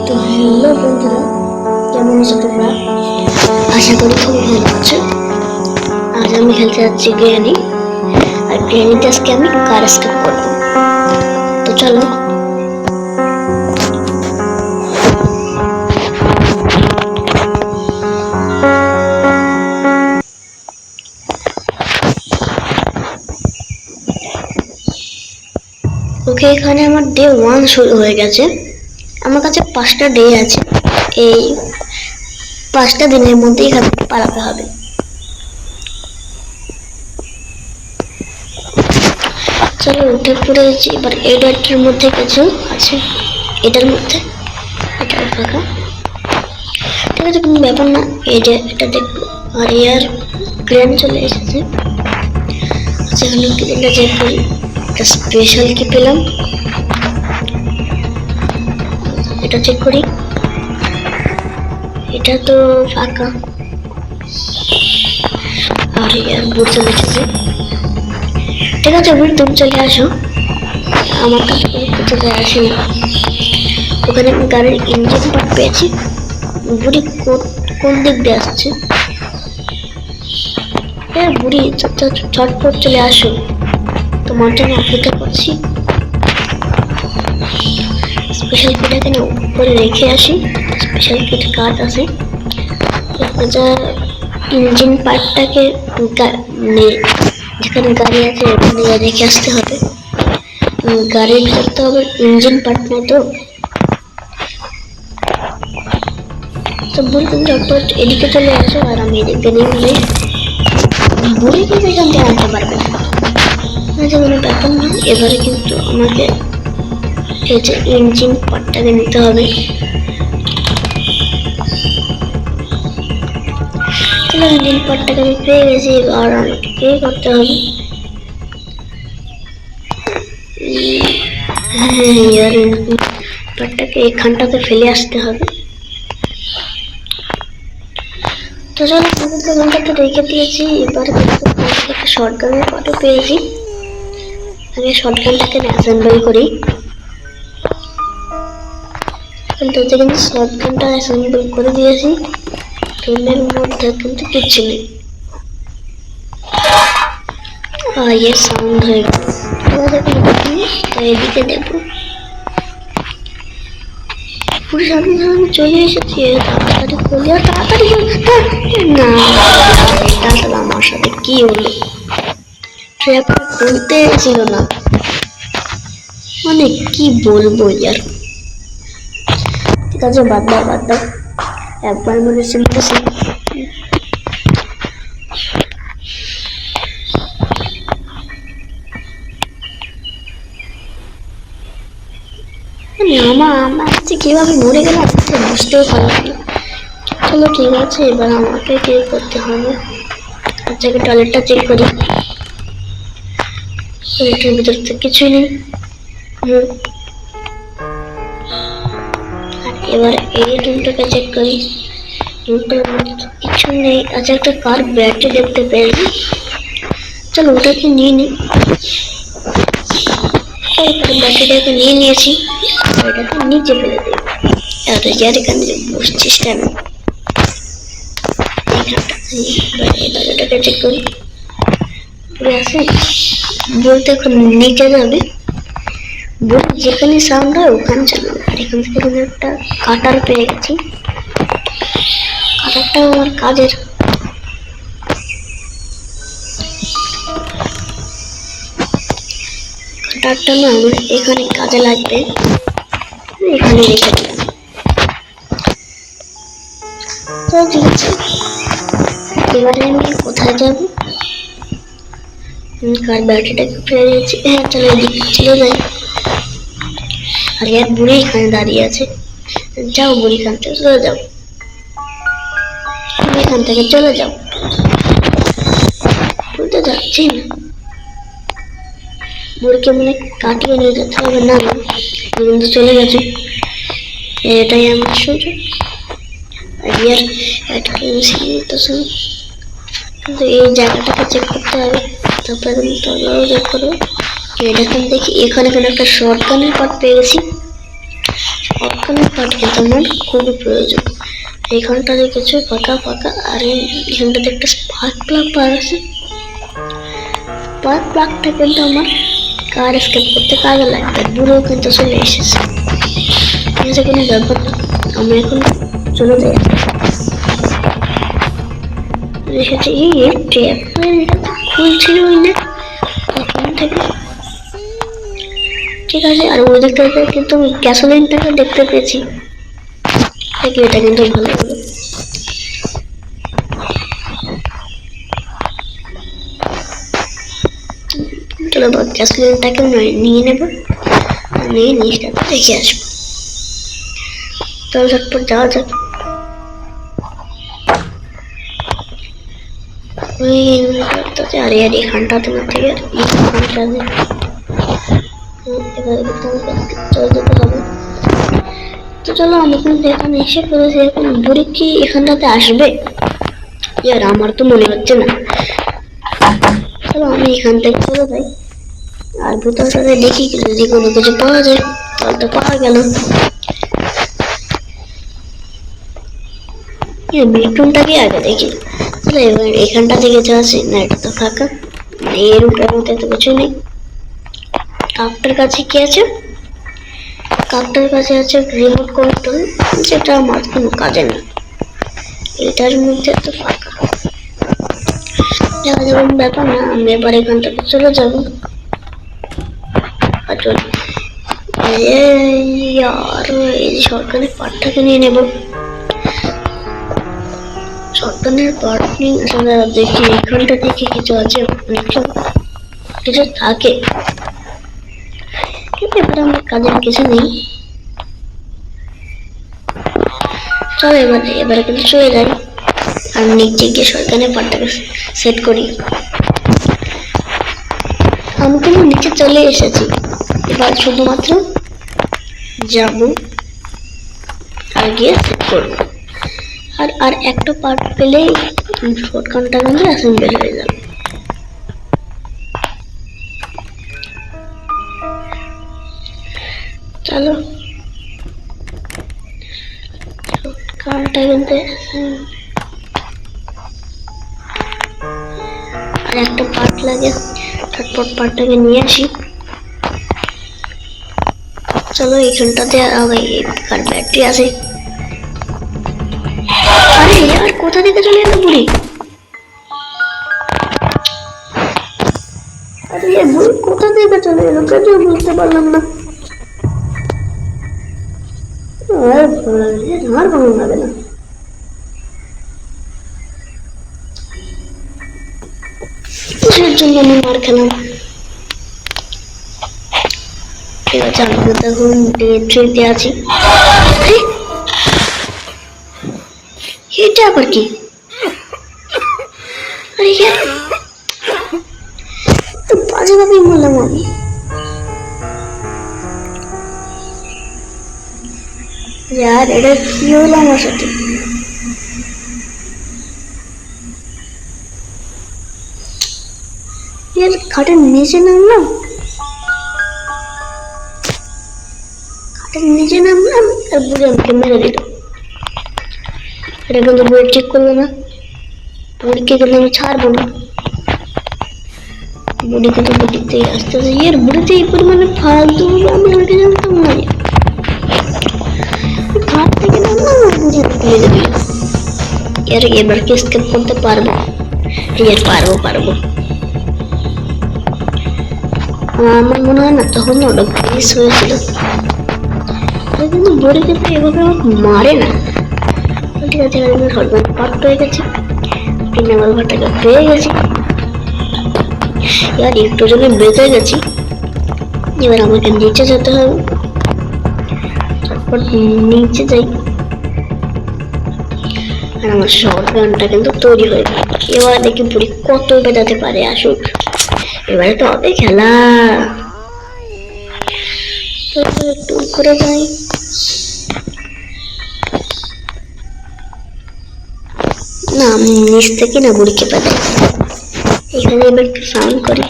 তো হ্যালো বন্ধুরা, কেমন আছো তোমরা? আশা করি খুব ভালো আছো। আজ আমি খেলতে যাচ্ছি গ্র্যানি, আর গ্র্যানিতে আজকে আমি কার স্কেপ করবো। তো চলো। ওকে, এখানে আমার ডে 1 শুরু হয়ে গেছে। আমার কাছে 5টা ডে আছে। এই 5টা দিনের মধ্যে এখানে পালাতে হবে। চলো, উঠে পড়েছি। এবার এই ডটটার মধ্যে কিছু আছে, এটার মধ্যে এটা ফাঁকা। ঠিক আছে, কোনো ব্যাপার না। এটা দেখবো। আর ইয়ার গ্র্যান্ড চলে এসেছে। আচ্ছা, এখানে ক্লিনটা চেক করি। একটা স্পেশাল কি পেলাম, এটা চেক করি। এটা তো ফাঁকা। আর ইয়ার বুট চলে এসেছে। ঠিক আছে বুট, তুমি চলে আসো। আমার কাছে কিছু আসে না। ওখানে আমি গাড়ির ইঞ্জিন পার্ট পেয়েছি। বুড়ি কোন দিক দিয়ে আসছে? বুড়ি চটপট চলে আসো, তোমার জন্য অপেক্ষা করছি। স্পেশাল কিটাকে না উপরে রেখে আসি। স্পেশাল কিট কার্ড আছে। ইঞ্জিন পার্টটাকে যেখানে গাড়ি আছে ওখানে রেখে আসতে হবে। গাড়ির ভিতর তো আবার ইঞ্জিন পার্ট নেই তো। বুড়ি তুমি চটপট এদিকে চলে আসো, আর আমি এদিকে নিয়ে যাই। বুড়ি কিন্তু এখান থেকে আনতে পারবে না। আচ্ছা, কোনো ব্যাপার না। এবারে কিন্তু আমাকে এই যে ইঞ্জিন পার্টটাকে নিতে হবে। চলো, ইঞ্জিন পার্টটাকে আমি পেয়ে গেছি। আর আমাকে পে করতে হবে। হ্যাঁ, ইঞ্জিন পার্টটাকে এখানটাতে ফেলে আসতে হবে। তো চলো, ঘন্টাটা রেখে দিয়েছি। এবার একটা শর্টগানের পার্টও পেয়েছি। আগে শর্টগানটাকে অ্যাসেম্বল করি। কিন্তু শর্টগানটা অ্যাসেম্বল করে দিয়েছি। ট্রেনের মধ্যে কিন্তু কিচ্ছু নেই। ইয়ে সাউন্ড হয়ে গেল। এদিকে দেখবো। পুরো সামনে চলে এসেছি। তাড়াতাড়ি করলে, তাড়াতাড়ি না, এটা তো আমার সাথে কি হলো? ট্র্যাপটা খুলতে ছিল না, মানে কি বলবো ইয়ার। ঠিক আছে, বাদ দাও। একবার মনে শুনতেছি। আমার কাছে কিভাবে মরে গেলাম বুঝতেও পারলাম না। চলো ঠিক আছে, এবার আমাকে কি করতে হবে। আচ্ছা, টয়লেটটা চেক করি। টয়লেটের ভিতর তো কিছুই নেই। আর এবার এই রুমটাকে চেক করি। রুমটার মধ্যে কিছু নেই। আচ্ছা, একটা কার ব্যাটারি দেখতে পেয়েছি। চলো ওটাকে নিয়ে নিই। ব্যাটারিটাকে নিয়ে নিয়েছি। এটাকে নিচে ফেলে দিই। এখানে বসছিস কেন? এটাকে চেক করি। আছে বলতে এখন নিচে যাবে। যেখানে সাউন্ড হয় ওখানে চলে যাবে। আর এখান থেকে আমি একটা কাটার পেয়ে গেছি। কাটারটা আমার কাজের। কাটারটা না আমার এখানে কাজে লাগবে। এখানে রেখে দিলাম। তো ঠিক আছে, এবারে আমি কোথায় যাবো? কার ব্যাটারিটাকে ফেলে দিয়েছি। হ্যাঁ, চলো এদিকে চলে যাই। আর এক বুড়ি এখানে দাঁড়িয়ে আছে। যাও বুড়ি, এখান থেকে চলে যাও। তুমি এখান থেকে চলে যাও। বলতে যাচ্ছি না। বুড়িকে মনে কাটিয়ে নিয়ে যেতে হবে। না, কিন্তু চলে গেছে। এটাই আমার সুযোগ। ইয়ার কিন্তু এই জায়গাটাকে চেক করতে হবে। তারপরে চেক করবো। এখান দেখি, এখানে একটা শর্টগানের পার্ট পেয়ে গেছি। অর্গানিক পাট কিন্তু আমার খুবই প্রয়োজন। এইখানটাতে কিছু ফাঁকা ফাঁকা, আর এইখানটাতে একটা স্পার্ক প্লাগ পাওয়া আছে। স্পার্ক প্লাগটা কিন্তু আমার কার স্কেপ করতে কাজে লাগবে। দূরেও কিন্তু চলে এসেছে, ঠিক আছে, কোনো ব্যাপার না। আমি এখন চলে যাই। এসেছে এই ট্যাপ, এটা তো খুলছিল না তখন থেকে, ঠিক আছে। আর ওই দিকটাতে কিন্তু আমি গ্যাসোলিনটাকে দেখতে পেয়েছি, এটা কিন্তু ভালো হলো। চলো গ্যাসোলিনটাকে নিয়ে নেব, নিয়ে জিনিসটাকে দেখে আসবো। চলো ঝটপট যাওয়া যাক। আরে আর এখানটাতে না থেকে এইখানটাতে যেতে হবে। তো চলো আমি কিন্তু এখানে এসে পড়েছি। এখন বুড়ি কি এখানটাতে আসবে? ইয়ার আমার তো মনে হচ্ছে না। চলো আমি এখান থেকে চলে যাই, আর ভূতের সাথে দেখি যদি কোনো কিছু পাওয়া যায়। তাহলে তো পাওয়া গেল। বেডরুমটাকে আগে দেখি। তাহলে এবার এখানটা থেকে যাচ্ছি না, এটা তো ফাঁকা, এই রুমটার মধ্যে তো কিছু নেই। কাপটার কাছে কি আছে? কাপটার কাছে আছে রিমোট কন্ট্রোল, যেটা আমার কোনো কাজে নেই। এটার মধ্যে তো ফাঁকা, যাওয়া যাবে ব্যাপার না। আমি এবার এখান থেকে চলে যাবো। এই সরকারি পাটটাকে নিয়ে নেব। সরকারের পাট নিয়ে আসলে দেখি এখানটা থেকে কিছু আছে, কিছু থাকে, কিন্তু এবার আমার কাজের কিছু নেই। চলো এবারে কিন্তু চলে যাই, আর নিচে গিয়ে সরকারের পাটটাকে সেট করি। আমি কিন্তু নিচে চলে এসেছি, এবার শুধুমাত্র যাব আর গিয়ে সেট করবো। আর একটা পার্ট পেলেই শর্টকাটটা কিন্তু অ্যাসেম্বল হয়ে যাবে। চলো শর্টকাটটা কিন্তু আর একটা পার্ট লাগে, তারপর পার্টটাকে নিয়ে আসি। চলো এখানটাতে কার ব্যাটারি আছে। আরে यार কোথা থেকে চলে এলো বুড়ি? আরে বুড়ি কোথা থেকে চলে এলো কেন বুঝতে পারলাম না। আর ভালো লাগে না। কিসের জন্য আমি মার খেলাম? ঠিক আছে, আমি তো এখন ডে 3-তে আছি। এটা আবার কি? আরে তো বাজে ভাবেই বললাম আমি। यार এটা কি হলো আমার সাথে? यार খাটের নিচে নামলাম, খাটের নিচে নামলাম আর বুড়ি আমাকে মেরে দিল। এটা কিন্তু বুড়ি ঠিক করলো না, বুড়িকে কিন্তু আমি ছাড়বো না। বুড়ি কিন্তু বুড়িতে আসতে আসতে ইয়ার বুড়িতে এই পরিমাণে ফালতু আমি আগে জানতাম না। খাট থেকে নামলাম আর বুড়ি আমাকে মেরে দিল। यार এবার কি স্কেপ করতে পারবো? ইয়ার পারবো। আমার মনে হয় না তখন ওটা পুলিশ হয়েছিল, কিন্তু বুড়িকে তো এভাবে আমাকে মারে না। ঠিক আছে, আমি সরকার পাট হয়ে গেছি, 3 নম্বর ঘরটাকে পেয়ে গেছি। यार একটু জন্য বেঁচে গেছি। এবার আমাকে নিচে যেতে হবে, তারপর নিচে যাই। আর আমার শর্টগানটা কিন্তু তৈরি হয়ে গেল। এবার দেখি বুড়ি কত বেজাতে পারে, আসুক এবারে তো হবে খেলা। একটু করে যাই। না আমি নিচ থেকে না বুড়িকে পাঠাই। এখানে এবার একটু সাউন্ড করি।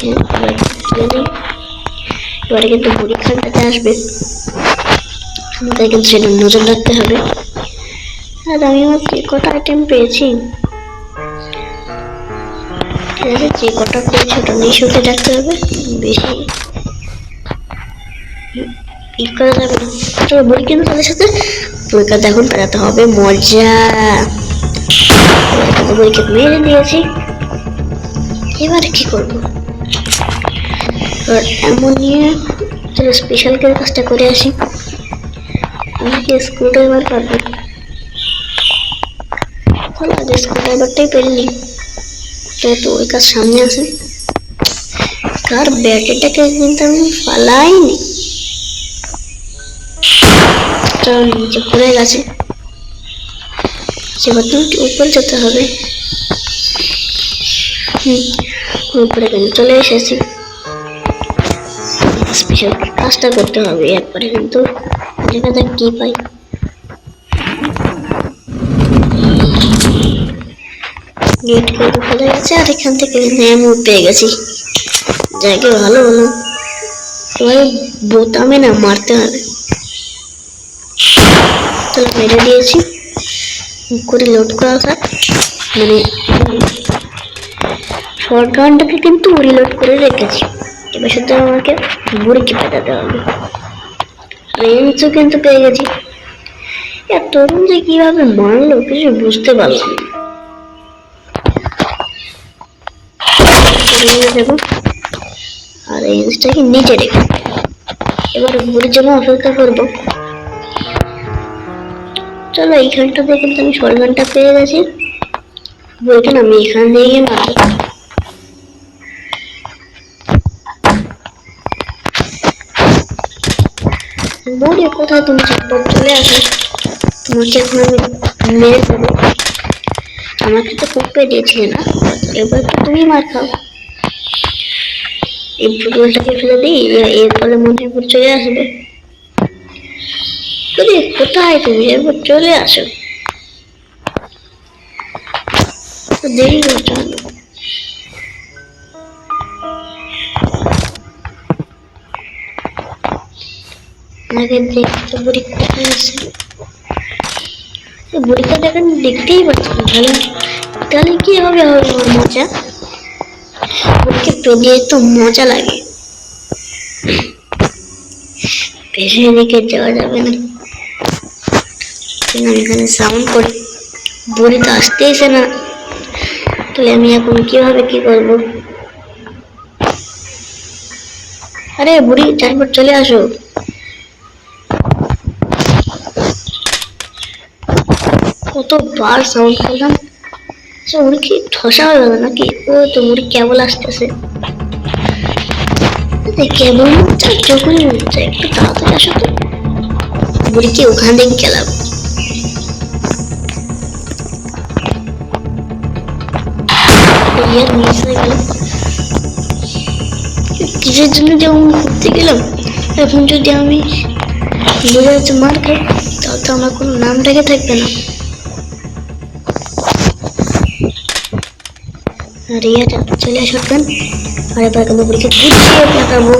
এবারে কিন্তু বুড়ি খানটাতে আসবে, তাই কিন্তু সেটা নজর রাখতে হবে। আর আমি আমার যে কটা আইটেম পেয়েছি, ঠিক আছে, যে কটা পেয়েছি ওটা নিঃশুল্কে রাখতে হবে, বেশি ই করা যাবে না। তবে বলি কিন্তু তাদের সাথে পরীক্ষা এখন পেরাতে হবে, মজা। বইকে মেরে দিয়েছি, এবারে কি করবো? এমন নিয়ে চলো স্পেশাল করে কাজটা করে আসি। আমি কি স্ক্রু ড্রাইভার পারবো? চলো আজ স্ক্রু ড্রাইভারটাই পেরে নি, যেহেতু ওই কাজ সামনে আছে। কার ব্যাটারিটাকে কিন্তু আমি পালাইনি, নিচে পড়ে গেছে। সেবার তুমি উপরে যেতে হবে। উপরে কিন্তু চলে এসেছি, স্পেশাল কাজটা করতে হবে একবারে। কিন্তু দেখা যাক কি পাই। গেট কিন্তু খোলা গেছে, আর এখান থেকে আমি পেয়ে গেছি। জায়গা ভালো হলো, এবারে বোতামে না মারতে হবে। তাহলে মেরে দিয়েছি, করে লোড করা থাক। মানে শর্ট গানটাকে কিন্তু রিলোড করে রেখেছি, এবার শুধু আমাকে বুড়িকে পেটাতে হবে। রেঞ্জও কিন্তু পেয়ে গেছি। তরুণ যে কিভাবে মারলো কিছু বুঝতে পারলাম না। দেবো আর রেঞ্জটাকে নিচে রেখে এবার বুড়ির জন্য অপেক্ষা করবো। চলো এইখানটাতে কিন্তু আমি শর্ট গানটা পেয়ে গেছি, বইটা আমি এখান দিয়ে গিয়ে মারবো। বুড়ি কোথায় তুমি চটপট চলে আসো, তোমাকে এখন আমি মেরে দেবো। আমাকে তো খুব পেরিয়েছিলে না, এবার তো তুমি মার খাও। এই ফুটবলটাকে ফেলে দিই, এরপরে মনে হয় চলে আসবে। কোথায় তুমি, এরপর চলে আসো, দেরি করছো। আগে দেখতে বুড়ি কোথায় আছে, বুড়িটা দেখেন দেখতেই পাচ্ছি ভালো। তাহলে কি হবে আমার মজা, বুড়িকে পেরিয়ে তো মজা লাগে। পেছনে দিকে যাওয়া যাবে না, এখানে সাউন্ড করি, বুড়ি তো আসতেইছে না। তাহলে আমি এখন কিভাবে কি করবো? আরে বুড়ি চারবার চলে আসো। কতবার সাউন্ড করলাম, বুড়ি কি ঠসা হয়ে গেল নাকি? ও তো বুড়ি কেবল আসতেছে, কেবল যখনই হচ্ছে একটু তাড়াতাড়ি আসো তো। বুড়িকে ওখান থেকে গেলাম, কিসের জন্য যেমন ঘুরতে গেলাম। এখন যদি আমি বুঝে যাচ্ছে মার খাই, তাহলে তো আমার কোনো নাম রেখে থাকবে না। রিয়া চলে আসবেন, আর এবার কিন্তু বুড়িকে গুছিয়ে পাঠাবো।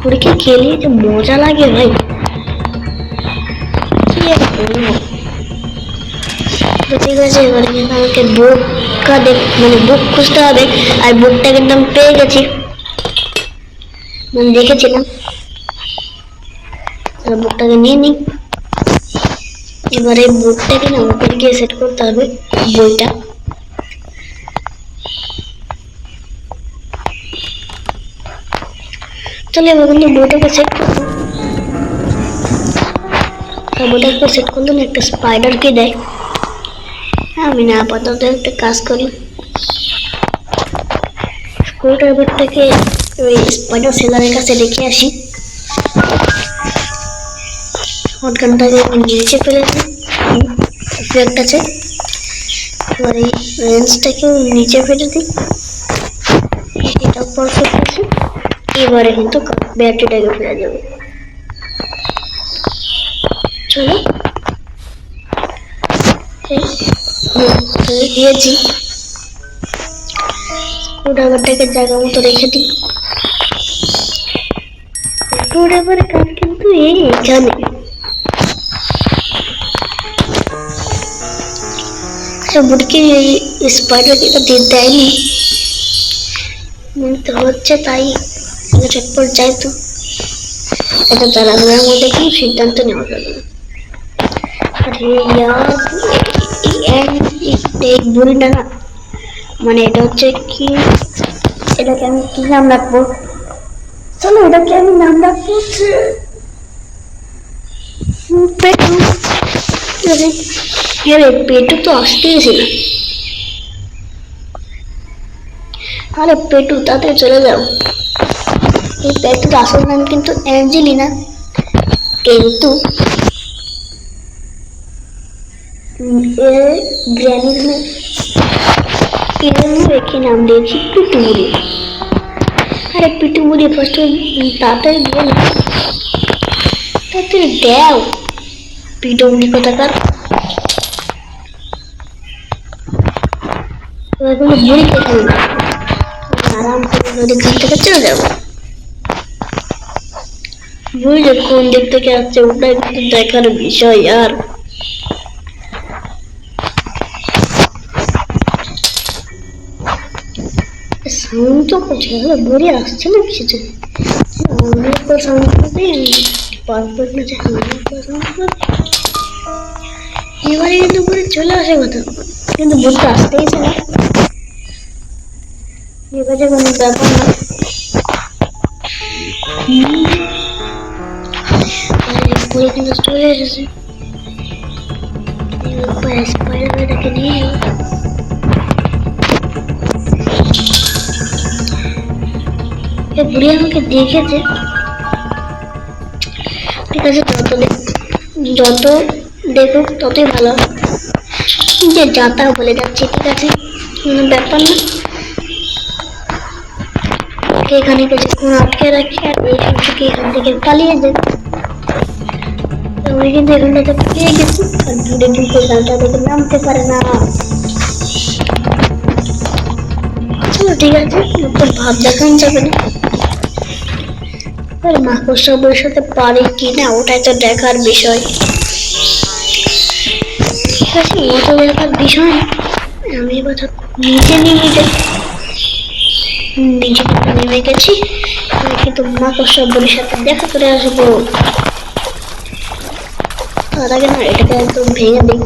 বুড়িকে খেলিয়ে যে মজা লাগে ভাই, কি আর বলবো। ঠিক আছে, এবারে কিন্তু আমাকে বুকটা মানে বুক খুঁজতে হবে, আর বুকটা কিন্তু আমি পেয়ে গেছি, মানে দেখেছিলাম। বুকটাকে নিয়ে নিই, এবারে বুকটাকে না উপরে গিয়ে সেট করতে হবে বইটা। তাহলে এবার কিন্তু বইটাকে সেট করবো। বইটাকে সেট করলে না একটা স্পাইডারকে দেয়। আমি না আপাতত একটা কাজ করি, স্ক্রু ড্রাইভারটাকে ওই স্পাইডার সেলারের কাছে রেখে আসি। শটগানটাকে নিচে ফেলে দিই, ইফেক্ট আছে। এবার এই রেঞ্জটাকেও নিচে ফেলে দিই, এটাও পারফেক্ট আছে। এবারে কিন্তু ব্যাটারিটাকে ফেলে দেবো। চলো দিয়েছি, স্ক্রুড্রাইভারটাকে জায়গা মতো রেখে দিই। স্ক্রুড্রাইভারের কাজ কিন্তু এইখানে, আচ্ছা বুটকে স্পাইডার এটা দিয়ে দেয়নি মনে তো হচ্ছে, তাই চটপট যাই তো। এটা তাড়াহুড়ার মধ্যে কোনো সিদ্ধান্ত নেওয়া যাবে না। আরে ইয়ার এই বুড়িটা না, মানে এটা হচ্ছে কি, এটাকে আমি কি নাম রাখবো? চলো এটাকে আমি নাম রাখবো পেটু। হ্যাঁ পেটু তো আসতেই ছিল। আরে পেটু তাড়াতাড়ি চলে যাও। এই পেটুর আসল নাম কিন্তু অ্যাঞ্জেলিনা, কিন্তু গ্র্যানির রেখে নাম দিয়েছি পিটুমুড়ি। আরে পিটুমুড়ি ফার্স্ট তাড়াতাড়ি দিয়ে না, তাড়াতাড়ি দেও পিটুমুড়ি কোথাকার। কোনো বুড়ি কোথাও না, আরাম করে নদীর ঘাট থেকে চলে যাবো। বুড়ি যে কোন দিক থেকে আসছে ওটাই কিন্তু দেখার বিষয়। আর সাউন্ড তো করছে, বুড়ি আসছে না কিছু জন্য সাউন্ড করতে পারফেক্ট না, এবারে কিন্তু বুড়ি চলে আসে কথা, কিন্তু বুড়িটা আসতেই না। এবারে কোনো ব্যাপার না, বুড়ি কিন্তু চলে এসেছে। স্পাইডারটাকে নিয়ে বুড়ি আমাকে দেখেছে, ঠিক আছে যত দেখুক ততই ভালো, যে যাতা বলে যাচ্ছে, ঠিক আছে কোনো ব্যাপার না। এখানে কিছুক্ষণ আটকে রাখি আর এখান থেকে পালিয়ে যাই। আমি কিন্তু এখানটাতে পেয়ে গেছি, আর দূরে ঢুকে গানটা দেখে নামতে পারে না। চলো ঠিক আছে, তোর ভাব দেখান যাবে না, মাকড়সা সাথে পারি কি না ওটাই তো দেখার বিষয়। ঠিক আছে ওটা দেখার বিষয় না, আমি এবার নিচে নেমে যাই। নিচে নেমে গেছি, কিন্তু মাকড়সা সাথে দেখা করে আসবো। তার আগে না এটাকে একদম ভেঙে দিই।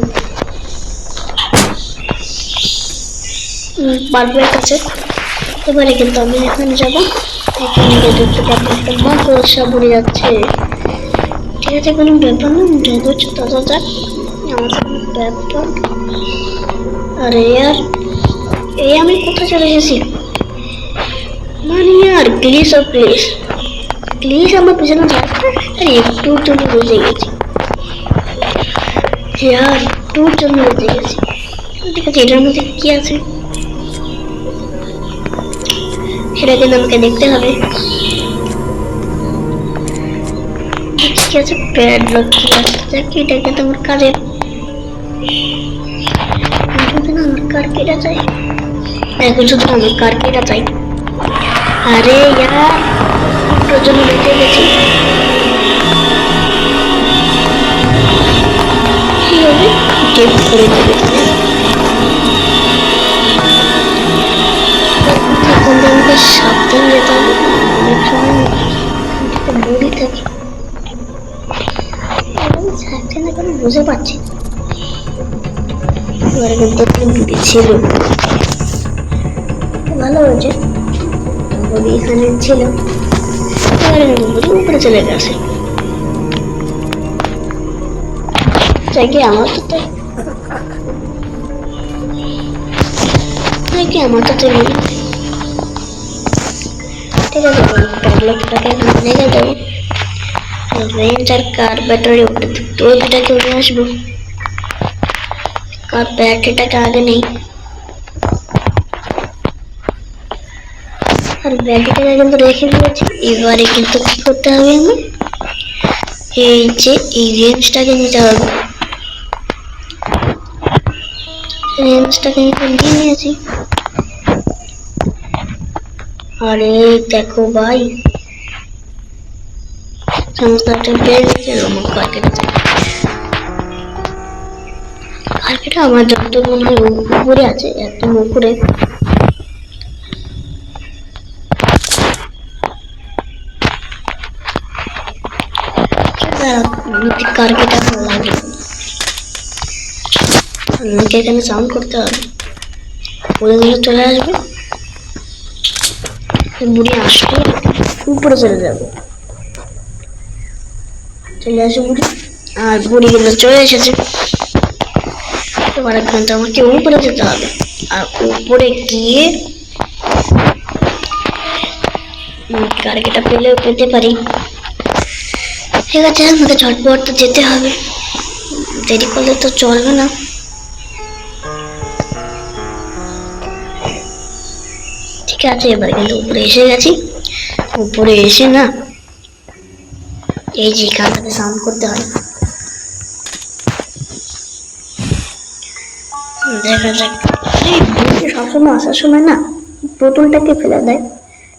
পারফেক্ট আছে। এবারে কিন্তু আমি এখানে যাবো, এখানে দেখতে পাবো একটা মাকড়সা পড়ে যাচ্ছে। ঠিক আছে কোনো ব্যাপার না, যত হচ্ছে তত যাক, আমার কোনো ব্যাপার। আরে আর এই আমি কোথায় চলে এসেছি, মানে আর প্লিজ ও প্লিজ প্লিজ আমার পিছনে যাচ্ছে। আর একটুর জন্য বুঝে গেছি, আর একটুর জন্য বুঝে গেছি। ঠিক আছে এটার মধ্যে কি আছে সেটা কিন্তু আমাকে দেখতে হবে। ঠিক আছে প্যাডলক কি আছে, এটা কিন্তু আমার কাজের, আমার কার কেটা চাই, এখন শুধু আমার কার কেটা চাই। আরে ইয়ার একটুর জন্য বেঁচে গেছি। কি হবে গেম করে দেবে, এখন আমাকে সাবধান যেতে হবে, অনেক সময় বড়ি থাকে থাকছে না কেন বুঝে পাচ্ছি। এবারে কিন্তু বুড়ি ছিল, ভালো হয়েছে বুড়ি এখানে ছিল। এবারে বুড়ি উপরে চলে গেছে, চাই কি আমার তো চাই কি আমার তো চলে। ঠিক আছে প্যাডলকটাকে রেখে দেবো, রেঞ্জ আর কার ব্যাটারি ওটা দুটাকে নিয়ে আসবো। কার ব্যাটারিটাকে আগে নেই, আর ব্যাটারিটা কিন্তু রেখে দিয়েছি। এবারে কিন্তু কি করতে হবে, আমি এই যে এই রেঞ্জটাকে নিতে হবে, রেঞ্জটাকে নিয়ে নিয়েছি। আরে দেখো ভাই সমস্ত একটা পেয়ে গেছে, আমার কার কেটে চাই। কার্পেটটা আমার যত মনে হয় উপরে আছে, একদম উপরে। কার্পেটটা ভালো লাগে, আমাকে এখানে সাউন্ড করতে হবে, ওদের চলে আসবে, বুড়ি আসবে, উপরে চলে যাবে, চলে আসে বুড়ি। আর বুড়ি কিন্তু চলে এসেছে, এবার কিন্তু আমাকে উপরে যেতে হবে, আর উপরে গিয়ে কার্পেটটা পেলেও পেতে পারি। ঠিক আছে, আমাকে ঝটপট তো যেতে হবে, দেরি করলে তো চলবে না। ঠিক আছে, এবার কিন্তু উপরে এসে গেছি। উপরে এসে না, এই যে এখানটাতে সাউন্ড করতে হয়, দেখা যাক। সবসময় আসার সময় না বোতলটাকে ফেলে দেয়,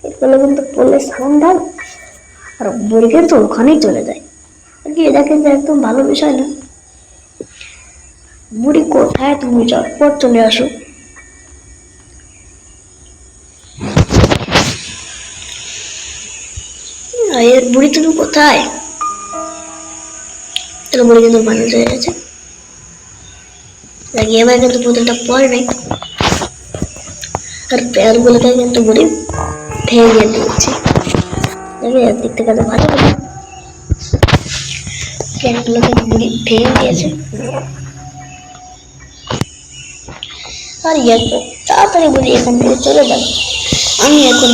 এর ফলে কিন্তু পড়লে সাউন্ড হয়, আর বুড়ি কিন্তু ওখানেই চলে যায়। এটা কিন্তু একদম ভালো বিষয় না। বুড়ি কোথায়? তুমি চটপট চলে আসো। এর বুড়ি তুমি কোথায়? বুড়ি কিন্তু মানুষ হয়ে গেছে, এবার কিন্তু বোতলটা পড়ে নাই, আর পেয়ার গুলোকে কিন্তু বুড়ি ভেঙে দিয়েছে। দিক থেকে ভালো করে পেয়ারগুলোকে বুড়ি ভেঙে দিয়েছে। আর তাড়াতাড়ি বুড়ি এখান থেকে চলে যাবে। আমি এখন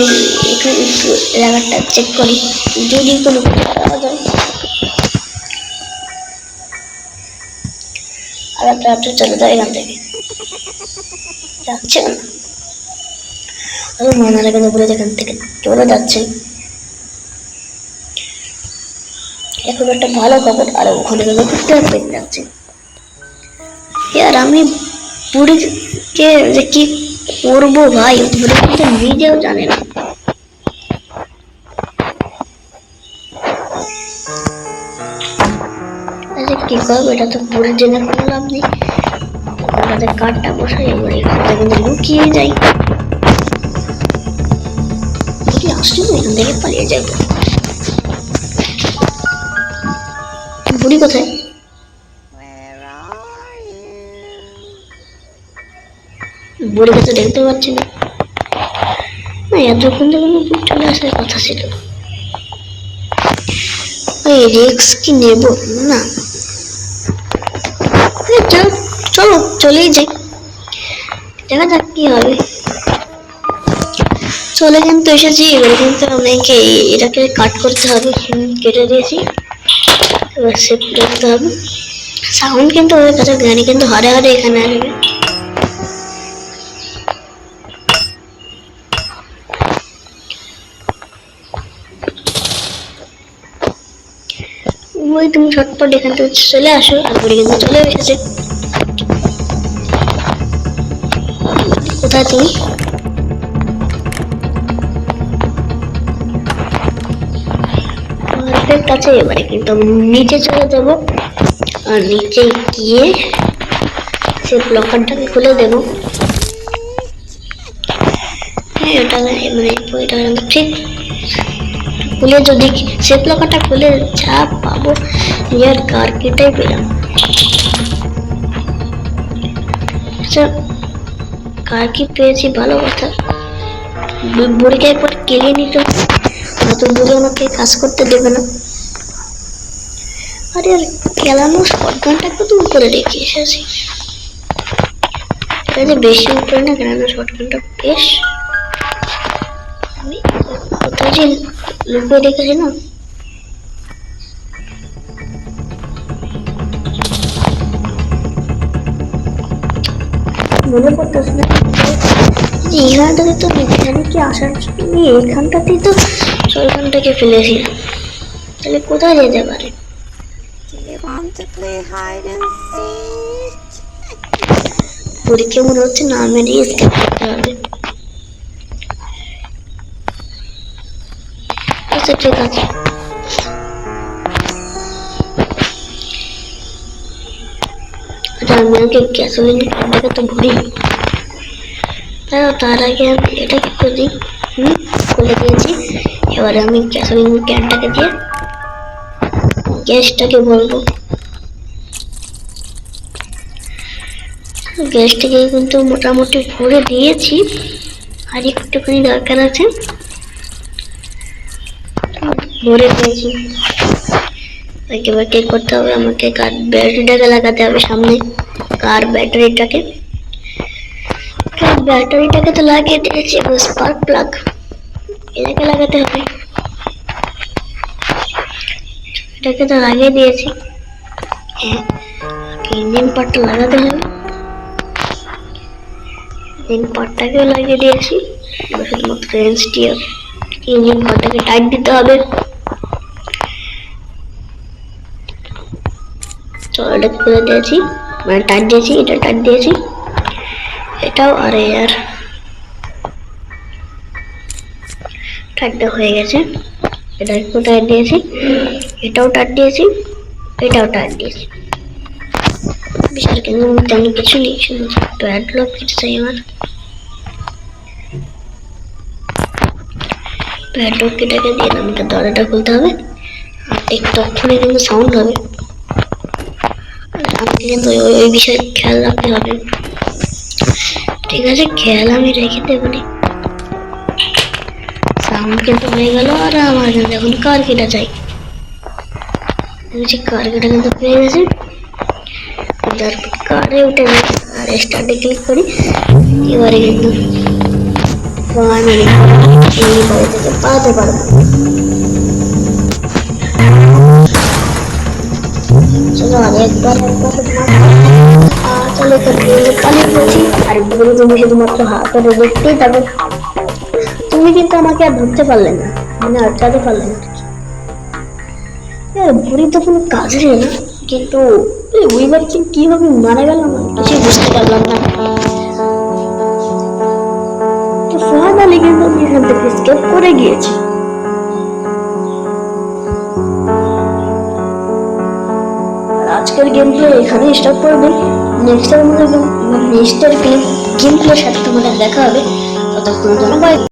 এখানে একটু জায়গাটা চেক করি, যদি কোনো কিছু পাওয়া যায়। আর একটা চলে যায় এখান থেকে, যাচ্ছে না। মনে রাখে বলে এখান থেকে চলে যাচ্ছে। এখন একটা ভালো খবর, আর ওখানে গেলে পেয়ে যাচ্ছে। আর আমি বুড়িকে যে কি করবো ভাই, বুড়ি কিন্তু নিজেও জানে না। কি করবো, এটা তো বুড়ির জন্য কোনো লাভ নেই। আমাদের কাঠটা বসাই, এবার এখানটা কিন্তু লুকিয়ে যাই। বুড়ি আসছে তো, এখান থেকে পালিয়ে যাবো। বুড়ি কোথায়? বুড়িকে তো দেখতে পাচ্ছি না। এতক্ষণ থেকে চলে আসার কথা ছিল। রিক্স কি নেব না, চলো চলেই যাই, দেখা যাক কি হবে। চলে কিন্তু এসেছি, এবার কিন্তু আমাকে এটাকে কাট করতে হবে। কেটে দিয়েছি, এবার সেভ করতে হবে। সাউন্ড কিন্তু ওদের কাছে গাড়ি কিন্তু হারে হারে এখানে আসবে। ওই তুমি ঝটপট এখান থেকে চলে আসো, আর বুড়ি কিন্তু চলে এসেছে। কোথায় তুমি? কাছে এবারে কিন্তু নিচে চলে যাব, আর নিচে গিয়ে সে ব্লকারটাকে খুলে দেবো। এটা মানে এটা ঠিক খুলে, যদি সে ব্লকারটা খুলে যা পাবো, ইয়ার কার্পেটটাই পেলাম। আচ্ছা, কার্কি পেয়েছি, ভালো কথা। বুড়িকে একবার কেলিয়ে নিত, নতুন বুড়ি আমাকে কাজ করতে দেবে না। আরে আর খেলানো শটগানটা কত উপরে রেখে এসেছি, এটা যে বেশি উপরে না, খেলানো শটগানটা বেশ। আমি কোথায় যে লুকিয়ে রেখেছি না, মনে পড়তেছে না। এইখানটাতে তো এখানে কি আসার জন্য এইখানটাতেই তো শটগানটাকে ফেলেছি, তাহলে কোথায় যেতে পারে? পরীক্ষা মনে হচ্ছে না, মেরে স্কেপ করতে হবে। আচ্ছা ঠিক আছে, আচ্ছা আমি আগে গ্যাসোলিন ক্যানটাকে তো ভরি। তার আগে আমি এটাকে খুলি। খুলে দিয়েছি। এবারে আমি গ্যাসোলিন ক্যানটাকে দিয়ে গ্যাসটাকে ভরবো। গ্যাসটাকে কিন্তু মোটামুটি ভরে দিয়েছি, আর একটুখানি দরকার আছে। ভরে দিয়েছি। এবার কি করতে হবে, আমাকে কার ব্যাটারিটাকে লাগাতে হবে সামনে। কার ব্যাটারিটাকে তো লাগিয়ে দিয়েছি। স্পার্ক প্লাগ এটাকে লাগাতে হবে। এটাকে তো লাগিয়ে দিয়েছি। হ্যাঁ, ইঞ্জিন পার্টটা লাগাতে হবে। ইঞ্জিন পার্টটাকেও লাগিয়ে দিয়েছি। শুধুমাত্র রেঞ্জটি ইঞ্জিন পার্টটাকে টাইট দিতে হবে। চলো এটা খুলে দিয়েছি, মানে টাইট দিয়েছি। এটা টাইট দিয়েছি, এটাও। আর এর টাইটটা হয়ে গেছে। এটা একটু টাইট দিয়েছি, এটাও টাইট দিয়েছি, এটাও টাইট দিয়েছি। বিশাল কেন তেমন কিছু নেই, শুধু প্যাডলক কিছু চাই আমার। প্যাডলক এটাকে দিয়ে আমাকে দরজাটা খুলতে হবে। আর ঠিক তখনই কিন্তু সাউন্ড হবে। আমাকে কিন্তু ওই বিষয়ে খেয়াল রাখতে হবে। ঠিক আছে, খেয়াল আমি রেখে দেবো। সাউন্ড কিন্তু হয়ে গেল। আর আমার কিন্তু এখন কার কিটা চাই। কার কিটা কিন্তু পেয়ে গেছে। কারে উঠে গেছে। আর স্টার্টে ক্লিক করি। এবারে কিন্তু ফাইনালি এই বাড়ি থেকে পালাতে পারবো। চলো আরেকবার চলো পালিয়ে গেছি। আর বলে তুমি শুধুমাত্র হাতটা দেখতেই পাবে। তুমি কিন্তু আমাকে আর ধরতে পারলে না, মানে আটকাতে পারলে না। বুড়ি তো কোনো কাজের না, কিন্তু ওই বাচ্চা কিভাবে মারা গেল না কিছু বুঝতে পারলাম না। তো ফাইনালি কিন্তু আমি এখান থেকে স্কেপ করে গিয়েছি। আজকের গেম প্লে এখানে স্টপ করবে। নেক্সটের গেম প্লের সাথে তোমাদের দেখা হবে। ততক্ষণ জন্য বাই।